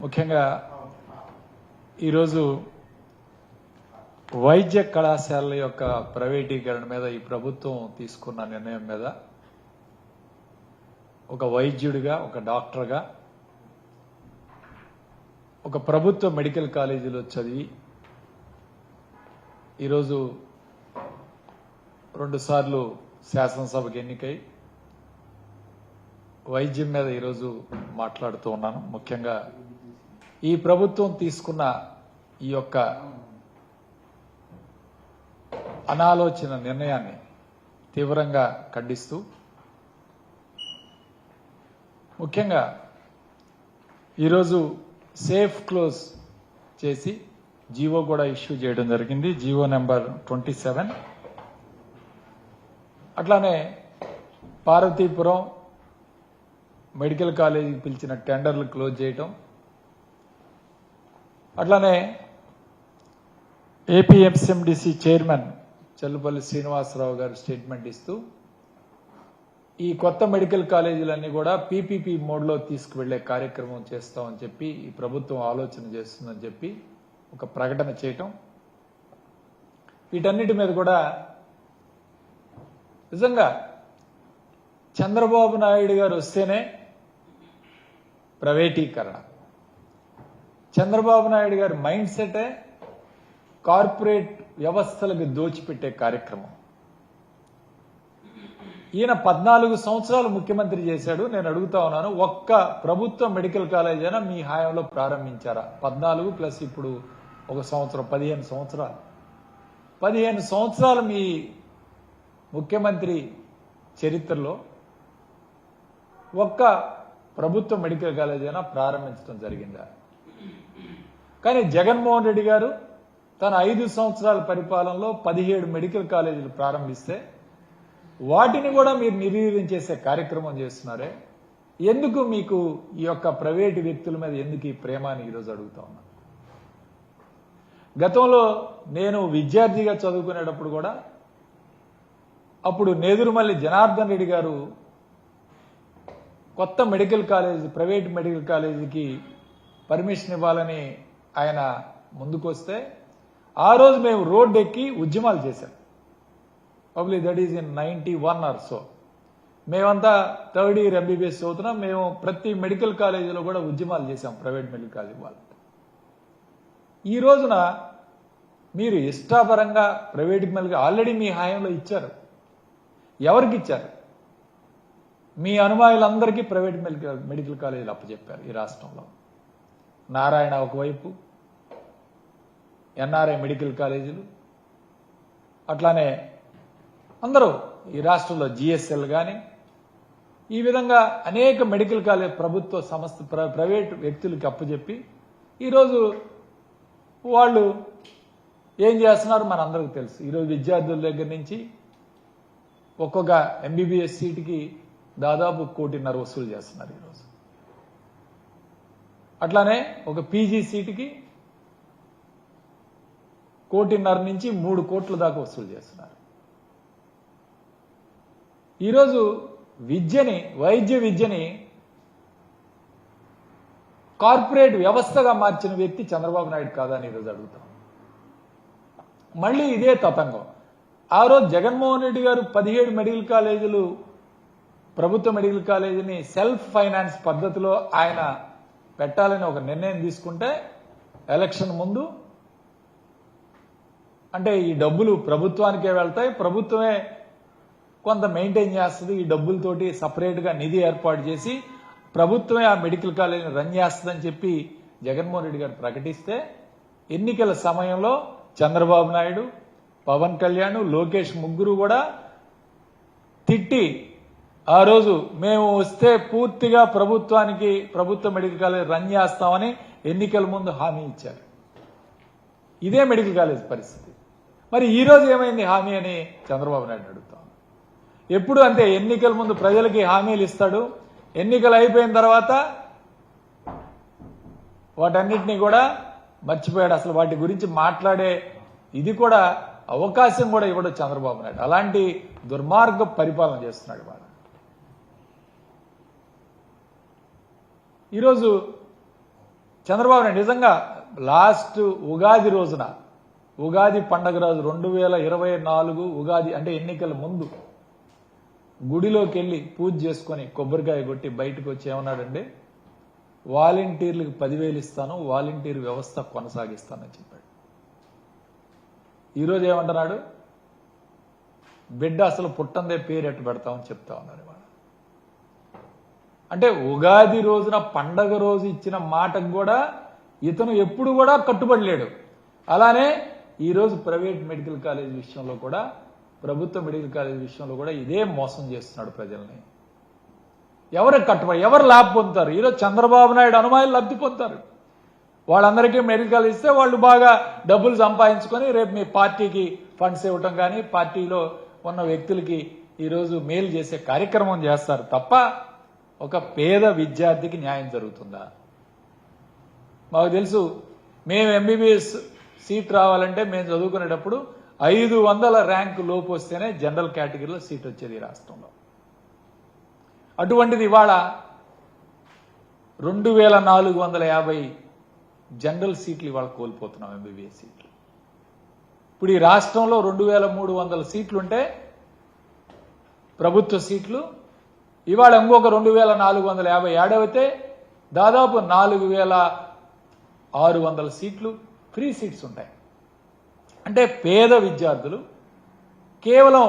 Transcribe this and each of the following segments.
ముఖ్యంగా ఈరోజు వైద్య కళాశాలల యొక్క ప్రైవేటీకరణ మీద ఈ ప్రభుత్వం తీసుకున్న నిర్ణయం మీద ఒక వైద్యుడిగా, ఒక డాక్టర్గా, ఒక ప్రభుత్వ మెడికల్ కాలేజీలో చదివి ఈరోజు 2 సార్లు శాసనసభకు ఎన్నికై వైద్యం మీద ఈరోజు మాట్లాడుతూ ఉన్నాను. ముఖ్యంగా ఈ ప్రభుత్వం తీసుకున్న ఈ యొక్క అనాలోచన నిర్ణయాన్ని తీవ్రంగా ఖండిస్తూ, ముఖ్యంగా ఈరోజు సేఫ్ క్లోజ్ చేసి జీవో కూడా ఇష్యూ చేయడం జరిగింది. GO number 27. అట్లానే పార్వతీపురం మెడికల్ కాలేజీకి పిలిచిన టెండర్లు క్లోజ్ చేయటం, అట్లానే ఏపీఎంసీఎండిసి చైర్మన్ చల్లుపల్లి శ్రీనివాసరావు గారు స్టేట్మెంట్ ఇస్తూ ఈ కొత్త మెడికల్ కాలేజీలన్నీ కూడా పీపీపీ మోడ్లో తీసుకువెళ్లే కార్యక్రమం చేస్తామని చెప్పి ఈ ప్రభుత్వం ఆలోచన చేస్తుందని చెప్పి ఒక ప్రకటన చేయటం, వీటన్నిటి మీద కూడా నిజంగా చంద్రబాబు నాయుడు గారు వస్తేనే ప్రైవేటీకరణ, చంద్రబాబు నాయుడు గారి మైండ్ సెటే కార్పొరేట్ వ్యవస్థలకు దోచిపెట్టే కార్యక్రమం. ఈయన 14 సంవత్సరాలు ముఖ్యమంత్రి చేశాడు. నేను అడుగుతా ఉన్నాను, ఒక్క ప్రభుత్వ మెడికల్ కాలేజ్ అయినా మీ హయాంలో ప్రారంభించారా? 14 ప్లస్ ఇప్పుడు 1 సంవత్సరం, 15 సంవత్సరాలు. 15 సంవత్సరాలు మీ ముఖ్యమంత్రి చరిత్రలో ఒక్క ప్రభుత్వ మెడికల్ కాలేజ్ అయినా ప్రారంభించడం జరిగిందా? కానీ జగన్మోహన్ రెడ్డి గారు తన 5 సంవత్సరాల పరిపాలనలో 17 మెడికల్ కాలేజీలు ప్రారంభిస్తే వాటిని కూడా మీరు నిర్వీర్యం చేసే కార్యక్రమం చేస్తున్నారే. ఎందుకు మీకు ఈ యొక్క ప్రైవేటు వ్యక్తుల మీద ఎందుకు ఈ ప్రేమ అని ఈరోజు అడుగుతా ఉన్నా. గతంలో నేను విద్యార్థిగా చదువుకునేటప్పుడు కూడా అప్పుడు నేదురుమల్లి జనార్దన్ రెడ్డి గారు కొత్త మెడికల్ కాలేజ్, ప్రైవేట్ మెడికల్ కాలేజీకి పర్మిషన్ ఇవ్వాలని ఆయన ముందుకొస్తే ఆ రోజు మేము రోడ్డు ఎక్కి ఉద్యమాలు చేశాం. Public that is in 91 or so. మేమంతా 3rd ఇయర్ ఎంబీబీఎస్ చదువుతున్నాం. మేము ప్రతి మెడికల్ కాలేజీలో కూడా ఉద్యమాలు చేశాం ప్రైవేట్ మెడికల్ కాలేజీ వాళ్ళు. ఈ రోజున మీరు ఇష్టాపరంగా ప్రైవేట్ మెడికల్ ఆల్రెడీ మీ హయాంలో ఇచ్చారు. ఎవరికి ఇచ్చారు? మీ అనుమాయులందరికీ ప్రైవేట్ మెడికల్ కాలేజీలు అప్పచెప్పారు ఈ రాష్ట్రంలో. నారాయణ ఒకవైపు, ఎన్ఆర్ఐ మెడికల్ కాలేజీలు, అట్లానే అందరూ ఈ రాష్ట్రంలో జిఎస్ఎల్ కానీ ఈ విధంగా అనేక మెడికల్ కాలేజ్ ప్రభుత్వ సంస్థ ప్రైవేట్ వ్యక్తులకి అప్పచెప్పి ఈరోజు వాళ్ళు ఏం చేస్తున్నారు మనందరికీ తెలుసు. ఈరోజు విద్యార్థుల దగ్గర నుంచి ఒక్కొక్క ఎంబీబీఎస్ సీటుకి దాదాపు 1.5 కోటి వసూలు చేస్తున్నారు ఈరోజు. అట్లానే ఒక పీజీ సీటుకి 1.5 కోటి నుంచి 3 కోట్ల దాకా వసూలు చేస్తున్నారు. ఈరోజు విద్యని, వైద్య విద్యని కార్పొరేట్ వ్యవస్థగా మార్చిన వ్యక్తి చంద్రబాబు నాయుడు కాదా అని ఈరోజు అడుగుతాం. మళ్ళీ ఇదే తతంగం. ఆ రోజు జగన్మోహన్ రెడ్డి గారు 17 మెడికల్ కాలేజీలు, ప్రభుత్వ మెడికల్ కాలేజీని సెల్ఫ్ ఫైనాన్స్ పద్ధతిలో ఆయన పెట్టాలని ఒక నిర్ణయం తీసుకుంటే ఎలక్షన్ ముందు అంటే ఈ డబ్బులు ప్రభుత్వానికే వెళ్తాయి, ప్రభుత్వమే కొంత మెయింటైన్ చేస్తుంది, ఈ డబ్బులతోటి సపరేట్గా నిధి ఏర్పాటు చేసి ప్రభుత్వమే ఆ మెడికల్ కాలేజీని రన్ చేస్తుందని చెప్పి జగన్మోహన్ రెడ్డి గారు ప్రకటిస్తే ఎన్నికల సమయంలో చంద్రబాబు నాయుడు, పవన్ కళ్యాణ్, లోకేష్ ముగ్గురు కూడా తిట్టి ఆ రోజు మేము వస్తే పూర్తిగా ప్రభుత్వ మెడికల్ కాలేజ్ రన్ చేస్తామని ఎన్నికల ముందు హామీ ఇచ్చారు. ఇదే మెడికల్ కాలేజ్ పరిస్థితి. మరి ఈ రోజు ఏమైంది హామీ అని చంద్రబాబు నాయుడు అడుగుతాం. ఎప్పుడు అంతే, ఎన్నికల ముందు ప్రజలకి హామీలు ఇస్తాడు, ఎన్నికలు అయిపోయిన తర్వాత వాటన్నిటినీ కూడా మర్చిపోయాడు. అసలు వాటి గురించి మాట్లాడే ఇది కూడా అవకాశం కూడా ఇవ్వడు చంద్రబాబు నాయుడు. అలాంటి దుర్మార్గ పరిపాలన చేస్తున్నాడు వాడు. ఈరోజు చంద్రబాబు నాయుడు నిజంగా లాస్ట్ ఉగాది రోజున, ఉగాది పండగ రోజు 2024 ఉగాది అంటే ఎన్నికల ముందు గుడిలోకి వెళ్ళి పూజ చేసుకొని కొబ్బరికాయ కొట్టి బయటకు వచ్చి ఏమన్నాడండి, వాలంటీర్లకు 10,000 ఇస్తాను, వాలంటీర్ వ్యవస్థ కొనసాగిస్తానని చెప్పాడు. ఈరోజు ఏమంటున్నాడు, బిడ్డ అసలు పుట్టందే పేరు ఎట్టు పెడతామని చెప్తా ఉన్నారు ఇవాళ. అంటే ఉగాది రోజున పండగ రోజు ఇచ్చిన మాటకు కూడా ఇతను ఎప్పుడు కూడా కట్టుబడి లేడు. అలానే ఈరోజు ప్రైవేట్ మెడికల్ కాలేజ్ విషయంలో కూడా, ప్రభుత్వ మెడికల్ కాలేజ్ విషయంలో కూడా ఇదే మోసం చేస్తున్నాడు ప్రజల్ని. ఎవరికి కట్టుబడి, ఎవరు లాభ పొందుతారు? ఈరోజు చంద్రబాబు నాయుడు అనుమానులు లబ్ధి పొందుతారు. వాళ్ళందరికీ మెడికల్ ఇస్తే వాళ్ళు బాగా డబ్బులు సంపాదించుకొని రేపు మీ పార్టీకి ఫండ్స్ ఇవ్వటం కానీ, పార్టీలో ఉన్న వ్యక్తులకి ఈరోజు మేలు చేసే కార్యక్రమం చేస్తారు తప్ప ఒక పేద విద్యార్థికి న్యాయం జరుగుతుందా? మాకు తెలుసు, మేము ఎంబీబీఎస్ సీట్ రావాలంటే మేము చదువుకునేటప్పుడు 500 ర్యాంకు లోపు వస్తేనే జనరల్ కేటగిరీలో సీట్ వచ్చేది ఈ రాష్ట్రంలో. అటువంటిది ఇవాళ 2450 జనరల్ సీట్లు ఇవాళ కోల్పోతున్నాం, ఎంబీబీఎస్ సీట్లు. ఇప్పుడు ఈ రాష్ట్రంలో 2300 సీట్లుంటే ప్రభుత్వ సీట్లు, ఇవాళ ఇంకొక 2450 యాడ్ అయితే దాదాపు 4600 సీట్లు ఫ్రీ సీట్స్ ఉంటాయి. అంటే పేద విద్యార్థులు కేవలం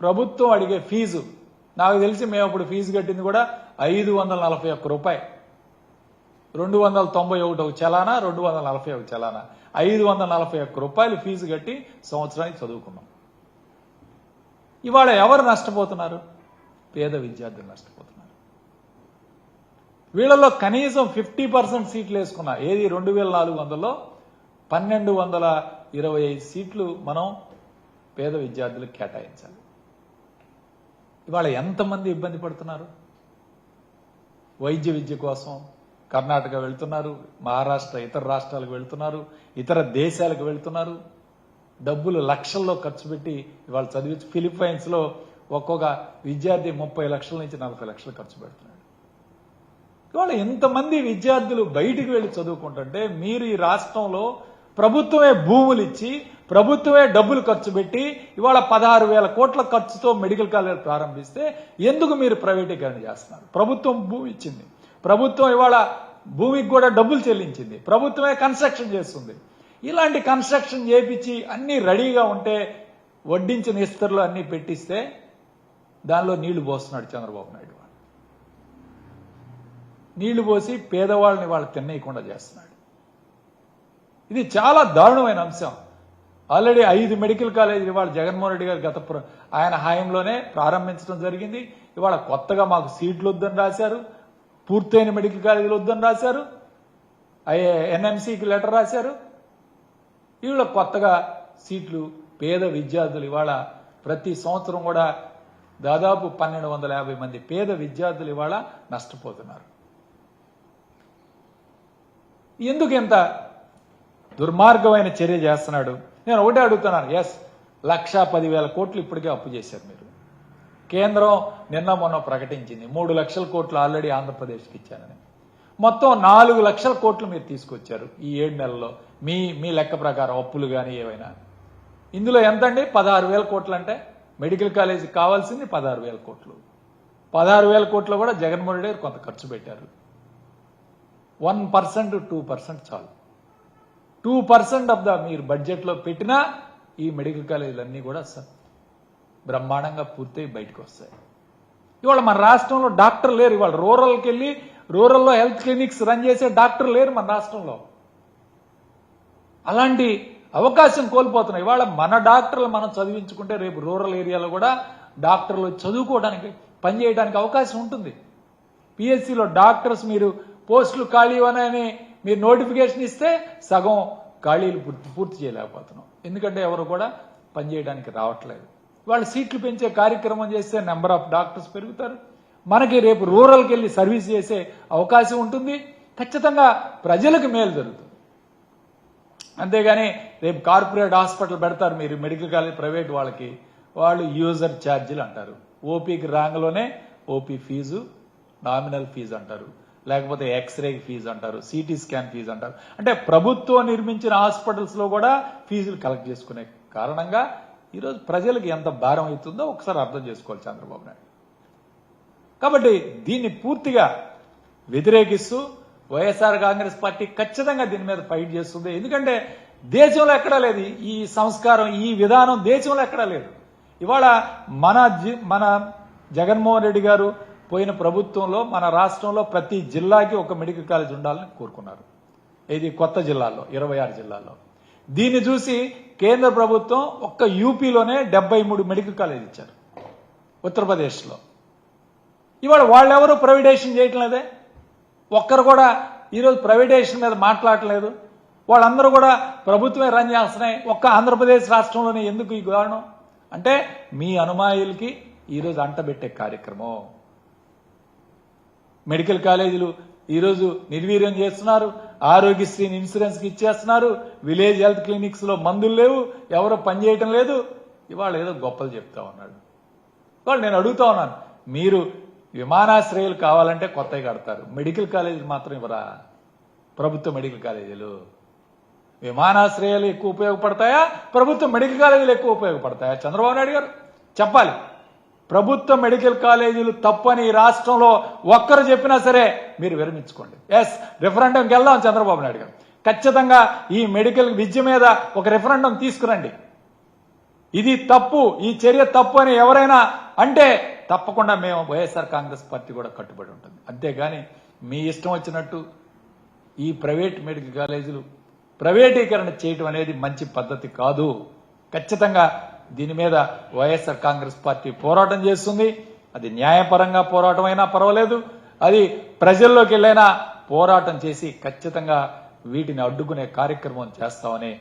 ప్రభుత్వం అడిగే ఫీజు, నాకు తెలిసి మేము అప్పుడు ఫీజు కట్టింది కూడా 541 రూపాయలు, 291 చలానా, 241 చలానా, 541 రూపాయలు ఫీజు కట్టి సంవత్సరానికి చదువుకున్నాం. ఇవాళ ఎవరు నష్టపోతున్నారు? పేద విద్యార్థులు నష్టపోతున్నారు. వీళ్ళలో కనీసం 50% సీట్లు వేసుకున్నా, ఏది 2400లో 1225 సీట్లు మనం పేద విద్యార్థులకు కేటాయించాలి. ఇవాళ ఎంతమంది ఇబ్బంది పడుతున్నారు? వైద్య విద్య కోసం కర్ణాటక వెళ్తున్నారు, మహారాష్ట్ర ఇతర రాష్ట్రాలకు వెళ్తున్నారు, ఇతర దేశాలకు వెళ్తున్నారు, డబ్బులు లక్షల్లో ఖర్చు పెట్టి ఇవాళ చదివి. ఫిలిప్పైన్స్ లో ఒక్కొక్క విద్యార్థి 30 లక్షల నుంచి 40 లక్షలు ఖర్చు పెడుతున్నాడు. ఇవాళ ఎంతమంది విద్యార్థులు బయటికి వెళ్లి చదువుకుంటుంటే మీరు ఈ రాష్ట్రంలో ప్రభుత్వమే భూములు ఇచ్చి, ప్రభుత్వమే డబ్బులు ఖర్చు పెట్టి ఇవాళ 16,000 కోట్ల ఖర్చుతో మెడికల్ కాలేజ్ ప్రారంభిస్తే ఎందుకు మీరు ప్రైవేటీకరణ చేస్తున్నారు? ప్రభుత్వం భూమి ఇచ్చింది, ప్రభుత్వం ఇవాళ భూమికి కూడా డబ్బులు చెల్లించింది, ప్రభుత్వమే కన్స్ట్రక్షన్ చేస్తుంది. ఇలాంటి కన్స్ట్రక్షన్ చేపించి అన్ని రెడీగా ఉంటే వడ్డించిన ఇస్తర్లు అన్ని పెట్టిస్తే దానిలో నీళ్లు పోస్తున్నాడు చంద్రబాబు నాయుడు. నీళ్లు పోసి పేదవాళ్ళని వాళ్ళు తినేయకుండా చేస్తున్నాడు. ఇది చాలా దారుణమైన అంశం. ఆల్రెడీ 5 మెడికల్ కాలేజీలు ఇవాళ జగన్మోహన్ రెడ్డి గారు ఆయన హయాంలోనే ప్రారంభించడం జరిగింది. ఇవాళ కొత్తగా మాకు సీట్లు వద్దని రాశారు, పూర్తయిన మెడికల్ కాలేజీలు వద్దని రాశారు, ఎన్ఎంసీకి లెటర్ రాశారు. ఇవాళ కొత్తగా సీట్లు పేద విద్యార్థులు ఇవాళ ప్రతి సంవత్సరం కూడా దాదాపు 1250 మంది పేద విద్యార్థులు ఇవాళ నష్టపోతున్నారు. ఎందుకు ఎంత దుర్మార్గమైన చర్య చేస్తున్నాడు? నేను ఒకటే అడుగుతున్నాను. 1,10,000 కోట్లు ఇప్పటికే అప్పు చేశారు మీరు. కేంద్రం నిన్న మొన్న ప్రకటించింది 3 లక్షల కోట్లు ఆల్రెడీ ఆంధ్రప్రదేశ్కి ఇచ్చారని. మొత్తం 4 లక్షల కోట్లు మీరు తీసుకొచ్చారు ఈ 7 నెలల్లో. మీ లెక్క ప్రకారం అప్పులు కానీ ఏవైనా. ఇందులో ఎంతండి? 16,000 కోట్లు. అంటే మెడికల్ కాలేజీకి కావాల్సింది 16,000 కోట్లు. 16,000 కోట్లు కూడా జగన్మోహన్ రెడ్డి గారు కొంత ఖర్చు పెట్టారు. 1% 2% చాలు. 2% ఆఫ్ ద మీరు బడ్జెట్లో పెట్టినా ఈ మెడికల్ కాలేజీలన్నీ కూడా బ్రహ్మాండంగా పూర్తయి బయటకు వస్తాయి. ఇవాళ మన రాష్ట్రంలో డాక్టర్ లేరు. ఇవాళ రూరల్కి వెళ్ళి రూరల్లో హెల్త్ క్లినిక్స్ రన్ చేసే డాక్టర్ లేరు మన రాష్ట్రంలో. అలాంటి అవకాశం కోల్పోతున్నాయి. ఇవాళ మన డాక్టర్లు మనం చదివించుకుంటే రేపు రూరల్ ఏరియాలో కూడా డాక్టర్లు చదువుకోవడానికి పనిచేయడానికి అవకాశం ఉంటుంది. పిహెచ్సిలో డాక్టర్స్ మీరు పోస్టులు ఖాళీ అని మీరు నోటిఫికేషన్ ఇస్తే సగం ఖాళీలు పూర్తి చేయలేకపోతున్నాం. ఎందుకంటే ఎవరు కూడా పనిచేయడానికి రావట్లేదు. వాళ్ళు సీట్లు పెంచే కార్యక్రమం చేస్తే నెంబర్ ఆఫ్ డాక్టర్స్ పెరుగుతారు. మనకి రేపు రూరల్కి వెళ్ళి సర్వీస్ చేసే అవకాశం ఉంటుంది. ఖచ్చితంగా ప్రజలకు మేలు జరుగుతుంది. అంతేగాని రేపు కార్పొరేట్ హాస్పిటల్ పెడతారు మీరు మెడికల్ కాలేజ్ ప్రైవేట్ వాళ్ళకి, వాళ్ళు యూజర్ ఛార్జీలు అంటారు. ఓపీకి రాంగ్లోనే ఓపీ ఫీజు నామినల్ ఫీజు అంటారు. లేకపోతే ఎక్స్రే ఫీజు అంటారు, సిటీ స్కాన్ ఫీజు అంటారు. అంటే ప్రభుత్వం నిర్మించిన హాస్పిటల్స్ లో కూడా ఫీజులు కలెక్ట్ చేసుకునే కారణంగా ఈరోజు ప్రజలకు ఎంత భారం అవుతుందో ఒకసారి అర్థం చేసుకోవాలి చంద్రబాబు నాయుడు. కాబట్టి దీన్ని పూర్తిగా వ్యతిరేకిస్తూ వైఎస్ఆర్ కాంగ్రెస్ పార్టీ ఖచ్చితంగా దీని మీద ఫైట్ చేస్తుంది. ఎందుకంటే దేశంలో ఎక్కడా లేదు ఈ సంస్కారం, ఈ విధానం దేశంలో ఎక్కడా లేదు. ఇవాళ మన జగన్మోహన్ రెడ్డి గారు పోయిన ప్రభుత్వంలో మన రాష్ట్రంలో ప్రతి జిల్లాకి ఒక మెడికల్ కాలేజ్ ఉండాలని కోరుకున్నారు. ఇది కొత్త జిల్లాల్లో 26 జిల్లాల్లో. దీన్ని చూసి కేంద్ర ప్రభుత్వం ఒక్క యూపీలోనే 73 మెడికల్ కాలేజ్ ఇచ్చారు ఉత్తరప్రదేశ్లో. ఇవాళ వాళ్ళెవరూ ప్రైవేటైజేషన్ చేయటం లేదే, ఒక్కరు కూడా ఈరోజు ప్రైవేటైజేషన్ మీద మాట్లాడలేదు. వాళ్ళందరూ కూడా ప్రభుత్వమే రన్ చేస్తున్నాయి. ఒక్క ఆంధ్రప్రదేశ్ రాష్ట్రంలోనే ఎందుకు ఈ కారణం అంటే మీ అనుమాయులకి ఈరోజు అంటబెట్టే కార్యక్రమం. మెడికల్ కాలేజీలు ఈరోజు నిర్వీర్యం చేస్తున్నారు, ఆరోగ్యశ్రీని ఇన్సూరెన్స్ కి ఇచ్చేస్తున్నారు, విలేజ్ హెల్త్ క్లినిక్స్ లో మందులు లేవు, ఎవరో పనిచేయటం లేదు. ఇవాళ ఏదో గొప్పలు చెప్తా ఉన్నాడు. ఇవాళ నేను అడుగుతా ఉన్నాను, మీరు విమానాశ్రయాలు కావాలంటే కొత్తవి కడతారు, మెడికల్ కాలేజీలు మాత్రం ఇవ్వరా? ప్రభుత్వ మెడికల్ కాలేజీలు విమానాశ్రయాలు ఎక్కువ ఉపయోగపడతాయా, ప్రభుత్వ మెడికల్ కాలేజీలు ఎక్కువ ఉపయోగపడతాయా? చంద్రబాబు నాయుడు గారు చెప్పాలి. ప్రభుత్వ మెడికల్ కాలేజీలు తప్పని ఈ రాష్ట్రంలో ఒక్కరు చెప్పినా సరే మీరు విరమించుకోండి. ఎస్, రిఫరెండంకి వెళ్దాం చంద్రబాబు నాయుడు గారు. ఖచ్చితంగా ఈ మెడికల్ విద్య మీద ఒక రిఫరెండం తీసుకురండి. ఇది తప్పు, ఈ చర్య తప్పు అని ఎవరైనా అంటే తప్పకుండా మేము వైఎస్ఆర్ కాంగ్రెస్ పార్టీ కూడా కట్టుబడి ఉంటుంది. అంతేగాని మీ ఇష్టం వచ్చినట్టు ఈ ప్రైవేట్ మెడికల్ కాలేజీలు ప్రైవేటీకరణ చేయటం అనేది మంచి పద్ధతి కాదు. ఖచ్చితంగా దీని మీద వైఎస్ఆర్ కాంగ్రెస్ పార్టీ పోరాటం చేస్తుంది. అది న్యాయపరంగా పోరాటం అయినా పర్వాలేదు, అది ప్రజల్లోకి వెళ్ళైనా పోరాటం చేసి ఖచ్చితంగా వీటిని అడ్డుకునే కార్యక్రమం చేస్తామని